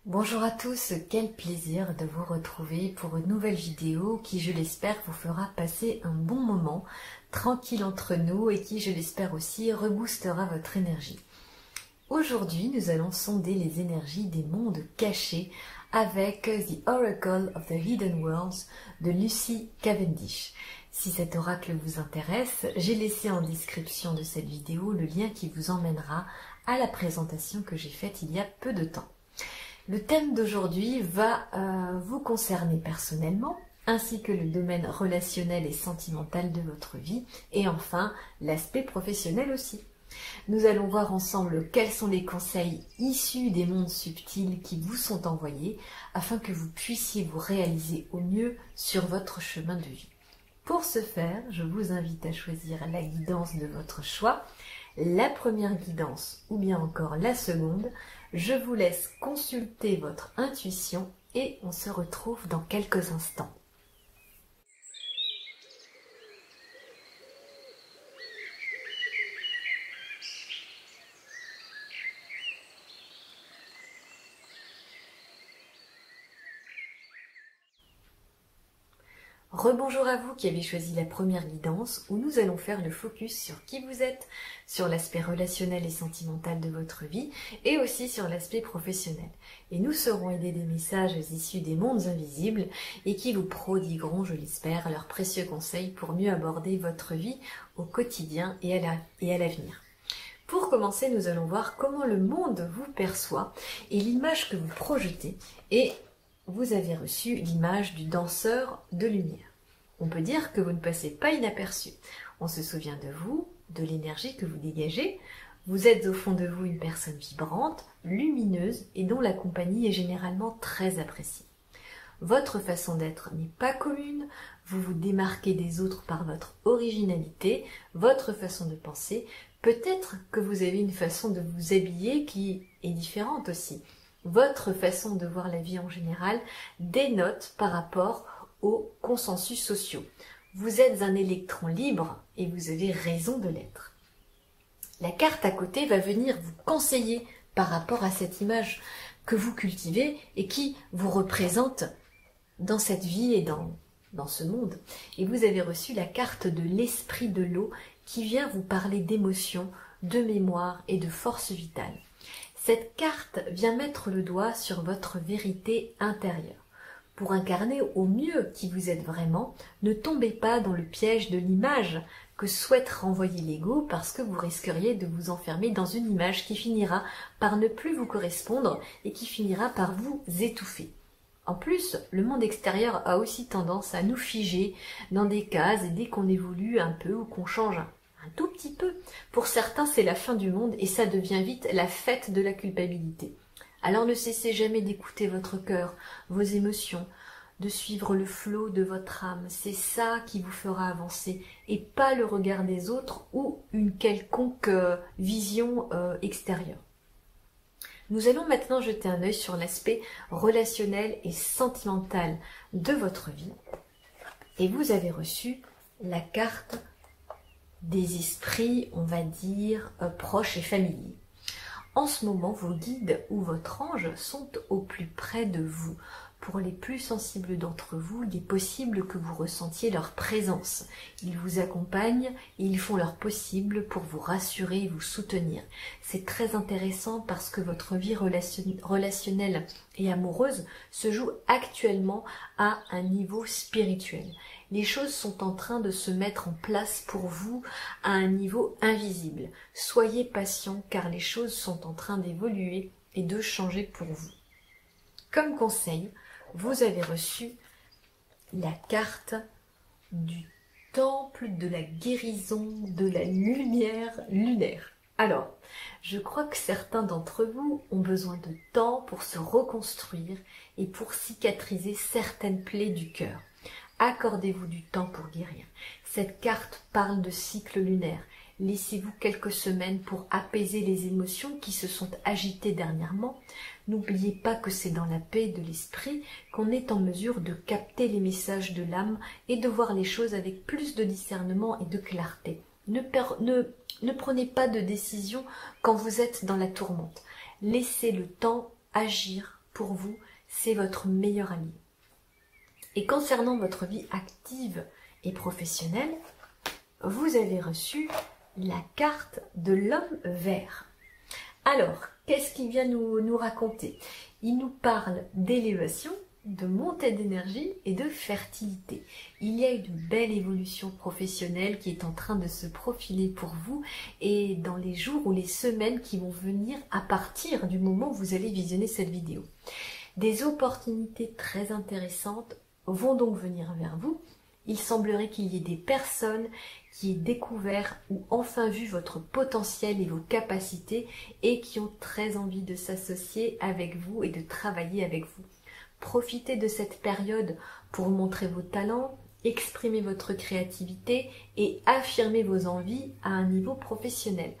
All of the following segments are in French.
Bonjour à tous, quel plaisir de vous retrouver pour une nouvelle vidéo qui, je l'espère, vous fera passer un bon moment tranquille entre nous et qui, je l'espère aussi, reboostera votre énergie. Aujourd'hui, nous allons sonder les énergies des mondes cachés avec The Oracle of the Hidden Worlds de Lucy Cavendish. Si cet oracle vous intéresse, j'ai laissé en description de cette vidéo le lien qui vous emmènera à la présentation que j'ai faite il y a peu de temps. Le thème d'aujourd'hui va vous concerner personnellement, ainsi que le domaine relationnel et sentimental de votre vie, et enfin l'aspect professionnel aussi. Nous allons voir ensemble quels sont les conseils issus des mondes subtils qui vous sont envoyés, afin que vous puissiez vous réaliser au mieux sur votre chemin de vie. Pour ce faire, je vous invite à choisir la guidance de votre choix, la première guidance ou bien encore la seconde. Je vous laisse consulter votre intuition et on se retrouve dans quelques instants. Rebonjour à vous qui avez choisi la première guidance où nous allons faire le focus sur qui vous êtes, sur l'aspect relationnel et sentimental de votre vie et aussi sur l'aspect professionnel. Et nous serons aidés des messages issus des mondes invisibles et qui vous prodigueront, je l'espère, leurs précieux conseils pour mieux aborder votre vie au quotidien et à l'avenir. Pour commencer, nous allons voir comment le monde vous perçoit et l'image que vous projetez, et vous avez reçu l'image du danseur de lumière. On peut dire que vous ne passez pas inaperçu. On se souvient de vous, de l'énergie que vous dégagez. Vous êtes au fond de vous une personne vibrante, lumineuse et dont la compagnie est généralement très appréciée. Votre façon d'être n'est pas commune, vous vous démarquez des autres par votre originalité, votre façon de penser. Peut-être que vous avez une façon de vous habiller qui est différente aussi. Votre façon de voir la vie en général dénote par rapport aux consensus sociaux. Vous êtes un électron libre et vous avez raison de l'être. La carte à côté va venir vous conseiller par rapport à cette image que vous cultivez et qui vous représente dans cette vie et dans ce monde. Et vous avez reçu la carte de l'esprit de l'eau qui vient vous parler d'émotions, de mémoire et de force vitale. Cette carte vient mettre le doigt sur votre vérité intérieure. Pour incarner au mieux qui vous êtes vraiment, ne tombez pas dans le piège de l'image que souhaite renvoyer l'ego parce que vous risqueriez de vous enfermer dans une image qui finira par ne plus vous correspondre et qui finira par vous étouffer. En plus, le monde extérieur a aussi tendance à nous figer dans des cases et dès qu'on évolue un peu ou qu'on change un tout petit peu, pour certains c'est la fin du monde et ça devient vite la fête de la culpabilité. Alors ne cessez jamais d'écouter votre cœur, vos émotions, de suivre le flot de votre âme. C'est ça qui vous fera avancer et pas le regard des autres ou une quelconque vision extérieure. Nous allons maintenant jeter un œil sur l'aspect relationnel et sentimental de votre vie. Et vous avez reçu la carte des esprits, on va dire, proches et familiers. En ce moment, vos guides ou votre ange sont au plus près de vous. Pour les plus sensibles d'entre vous, il est possible que vous ressentiez leur présence. Ils vous accompagnent et ils font leur possible pour vous rassurer et vous soutenir. C'est très intéressant parce que votre vie relationnelle et amoureuse se joue actuellement à un niveau spirituel. Les choses sont en train de se mettre en place pour vous à un niveau invisible. Soyez patient car les choses sont en train d'évoluer et de changer pour vous. Comme conseil, vous avez reçu la carte du temple de la guérison de la lumière lunaire. Alors, je crois que certains d'entre vous ont besoin de temps pour se reconstruire et pour cicatriser certaines plaies du cœur. Accordez-vous du temps pour guérir. Cette carte parle de cycle lunaire. Laissez-vous quelques semaines pour apaiser les émotions qui se sont agitées dernièrement. N'oubliez pas que c'est dans la paix de l'esprit qu'on est en mesure de capter les messages de l'âme et de voir les choses avec plus de discernement et de clarté. Ne prenez pas de décision quand vous êtes dans la tourmente. Laissez le temps agir pour vous, c'est votre meilleur ami. Et concernant votre vie active et professionnelle, vous avez reçu la carte de l'homme vert. Alors, qu'est-ce qu'il vient nous raconter? Il nous parle d'élévation, de montée d'énergie et de fertilité. Il y a une belle évolution professionnelle qui est en train de se profiler pour vous et dans les jours ou les semaines qui vont venir à partir du moment où vous allez visionner cette vidéo. Des opportunités très intéressantes vont donc venir vers vous. Il semblerait qu'il y ait des personnes qui aient découvert ou enfin vu votre potentiel et vos capacités et qui ont très envie de s'associer avec vous et de travailler avec vous. Profitez de cette période pour montrer vos talents, exprimer votre créativité et affirmer vos envies à un niveau professionnel.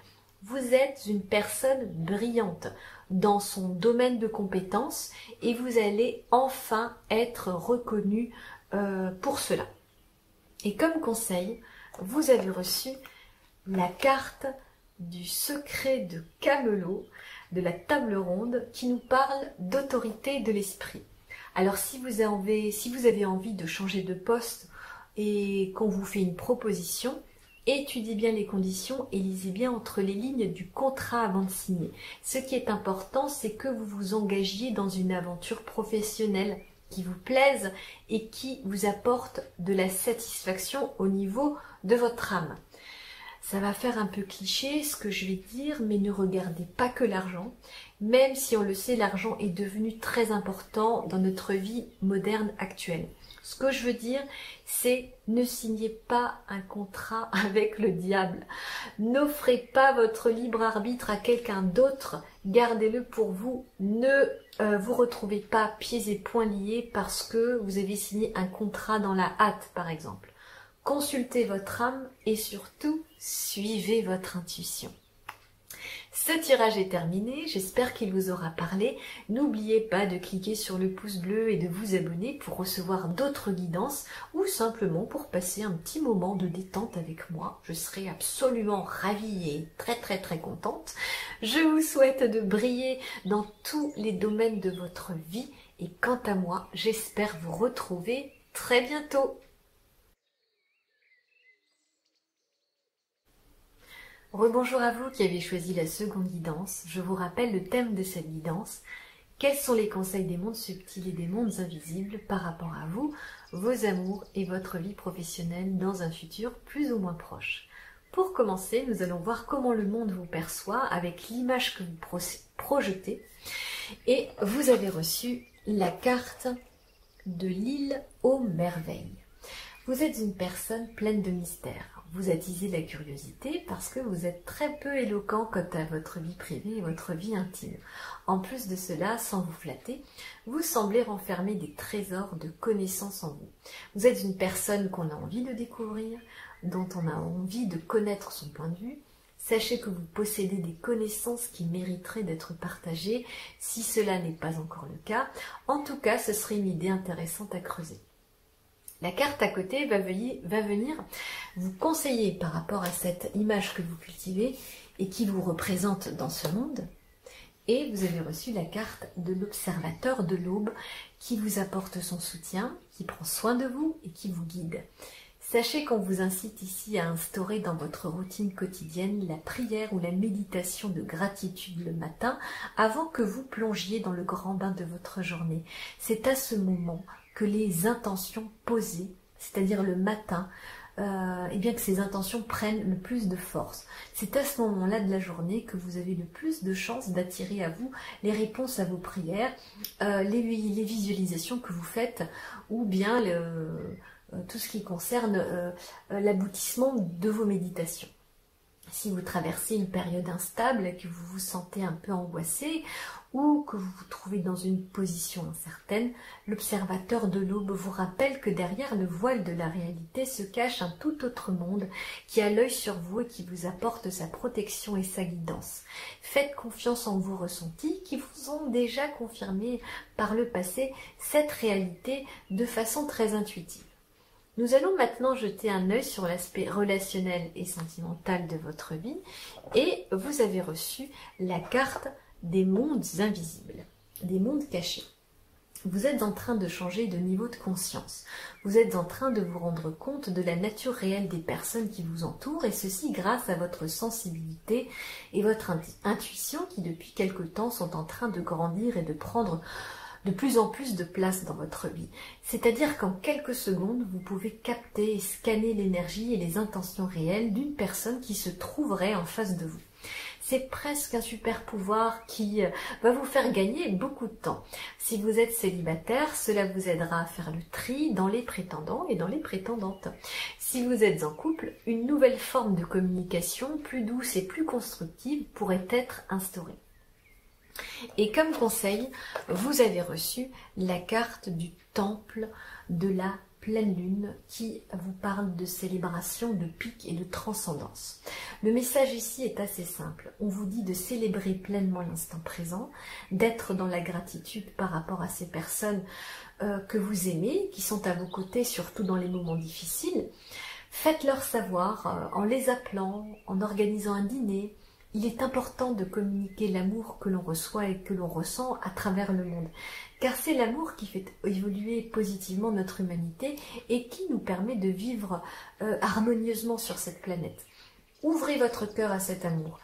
Vous êtes une personne brillante dans son domaine de compétences et vous allez enfin être reconnu pour cela. Et comme conseil, vous avez reçu la carte du secret de Camelot, de la table ronde, qui nous parle d'autorité de l'esprit. Alors si vous avez envie de changer de poste et qu'on vous fait une proposition, étudiez bien les conditions et lisez bien entre les lignes du contrat avant de signer. Ce qui est important, c'est que vous vous engagiez dans une aventure professionnelle qui vous plaise et qui vous apporte de la satisfaction au niveau de votre âme. Ça va faire un peu cliché ce que je vais dire, mais ne regardez pas que l'argent. Même si on le sait, l'argent est devenu très important dans notre vie moderne actuelle. Ce que je veux dire, c'est ne signez pas un contrat avec le diable. N'offrez pas votre libre arbitre à quelqu'un d'autre. Gardez-le pour vous. Ne vous retrouvez pas pieds et poings liés parce que vous avez signé un contrat dans la hâte, par exemple. Consultez votre âme et surtout, suivez votre intuition. Ce tirage est terminé, j'espère qu'il vous aura parlé. N'oubliez pas de cliquer sur le pouce bleu et de vous abonner pour recevoir d'autres guidances ou simplement pour passer un petit moment de détente avec moi. Je serai absolument ravie et très contente. Je vous souhaite de briller dans tous les domaines de votre vie et quant à moi, j'espère vous retrouver très bientôt. Rebonjour à vous qui avez choisi la seconde guidance. Je vous rappelle le thème de cette guidance. Quels sont les conseils des mondes subtils et des mondes invisibles par rapport à vous, vos amours et votre vie professionnelle dans un futur plus ou moins proche? Pour commencer, nous allons voir comment le monde vous perçoit avec l'image que vous projetez. Et vous avez reçu la carte de l'île aux merveilles. Vous êtes une personne pleine de mystères. Vous attisez la curiosité parce que vous êtes très peu éloquent quant à votre vie privée et votre vie intime. En plus de cela, sans vous flatter, vous semblez renfermer des trésors de connaissances en vous. Vous êtes une personne qu'on a envie de découvrir, dont on a envie de connaître son point de vue. Sachez que vous possédez des connaissances qui mériteraient d'être partagées si cela n'est pas encore le cas. En tout cas, ce serait une idée intéressante à creuser. La carte à côté va venir vous conseiller par rapport à cette image que vous cultivez et qui vous représente dans ce monde. Et vous avez reçu la carte de l'observateur de l'aube qui vous apporte son soutien, qui prend soin de vous et qui vous guide. Sachez qu'on vous incite ici à instaurer dans votre routine quotidienne la prière ou la méditation de gratitude le matin avant que vous plongiez dans le grand bain de votre journée. C'est à ce moment que les intentions posées, c'est-à-dire le matin, et bien que ces intentions prennent le plus de force. C'est à ce moment-là de la journée que vous avez le plus de chances d'attirer à vous les réponses à vos prières, les visualisations que vous faites, ou bien tout ce qui concerne l'aboutissement de vos méditations. Si vous traversez une période instable, que vous vous sentez un peu angoissé ou que vous vous trouvez dans une position incertaine, l'observateur de l'aube vous rappelle que derrière le voile de la réalité se cache un tout autre monde qui a l'œil sur vous et qui vous apporte sa protection et sa guidance. Faites confiance en vos ressentis qui vous ont déjà confirmé par le passé cette réalité de façon très intuitive. Nous allons maintenant jeter un œil sur l'aspect relationnel et sentimental de votre vie et vous avez reçu la carte des mondes invisibles. des mondes cachés. Vous êtes en train de changer de niveau de conscience. Vous êtes en train de vous rendre compte de la nature réelle des personnes qui vous entourent, et ceci grâce à votre sensibilité et votre intuition qui depuis quelque temps sont en train de grandir et de prendre de plus en plus de place dans votre vie. C'est-à-dire qu'en quelques secondes, vous pouvez capter et scanner l'énergie et les intentions réelles d'une personne qui se trouverait en face de vous. C'est presque un super pouvoir qui va vous faire gagner beaucoup de temps. Si vous êtes célibataire, cela vous aidera à faire le tri dans les prétendants et dans les prétendantes. Si vous êtes en couple, une nouvelle forme de communication plus douce et plus constructive pourrait être instaurée. Et comme conseil, vous avez reçu la carte du temple de la pleine lune qui vous parle de célébration, de pic et de transcendance. Le message ici est assez simple. On vous dit de célébrer pleinement l'instant présent, d'être dans la gratitude par rapport à ces personnes que vous aimez, qui sont à vos côtés, surtout dans les moments difficiles. Faites-leur savoir en les appelant, en organisant un dîner. Il est important de communiquer l'amour que l'on reçoit et que l'on ressent à travers le monde. Car c'est l'amour qui fait évoluer positivement notre humanité et qui nous permet de vivre harmonieusement sur cette planète. Ouvrez votre cœur à cet amour,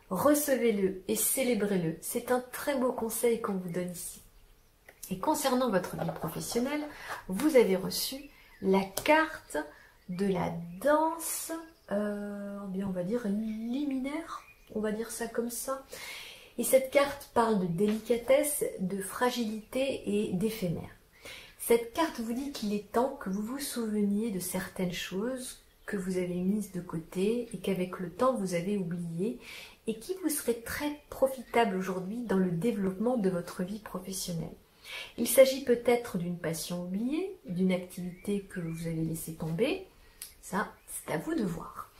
recevez-le et célébrez-le. C'est un très beau conseil qu'on vous donne ici. Et concernant votre vie professionnelle, vous avez reçu la carte de la danse, bien on va dire liminaire. On va dire ça comme ça. Et cette carte parle de délicatesse, de fragilité et d'éphémère. Cette carte vous dit qu'il est temps que vous vous souveniez de certaines choses que vous avez mises de côté et qu'avec le temps vous avez oubliées et qui vous seraient très profitables aujourd'hui dans le développement de votre vie professionnelle. Il s'agit peut-être d'une passion oubliée, d'une activité que vous avez laissée tomber. Ça, c'est à vous de voir.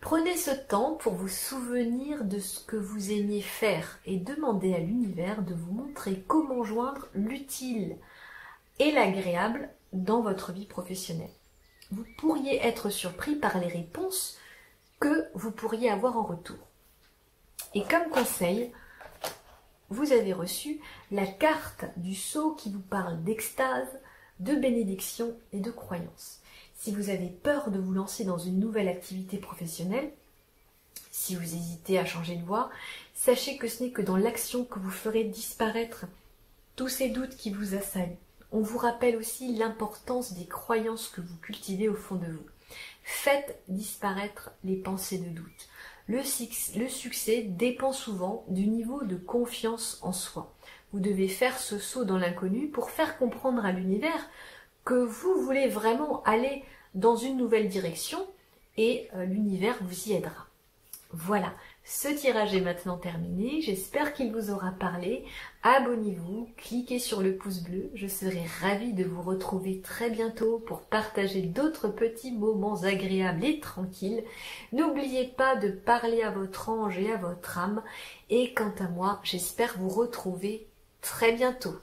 Prenez ce temps pour vous souvenir de ce que vous aimiez faire et demandez à l'univers de vous montrer comment joindre l'utile et l'agréable dans votre vie professionnelle. Vous pourriez être surpris par les réponses que vous pourriez avoir en retour. Et comme conseil, vous avez reçu la carte du sceau qui vous parle d'extase, de bénédiction et de croyance. Si vous avez peur de vous lancer dans une nouvelle activité professionnelle, si vous hésitez à changer de voie, sachez que ce n'est que dans l'action que vous ferez disparaître tous ces doutes qui vous assaillent. On vous rappelle aussi l'importance des croyances que vous cultivez au fond de vous. Faites disparaître les pensées de doute. Le succès dépend souvent du niveau de confiance en soi. Vous devez faire ce saut dans l'inconnu pour faire comprendre à l'univers que vous voulez vraiment aller dans une nouvelle direction et l'univers vous y aidera. Voilà, ce tirage est maintenant terminé. J'espère qu'il vous aura parlé. Abonnez-vous, cliquez sur le pouce bleu. Je serai ravie de vous retrouver très bientôt pour partager d'autres petits moments agréables et tranquilles. N'oubliez pas de parler à votre ange et à votre âme. Et quant à moi, j'espère vous retrouver très bientôt.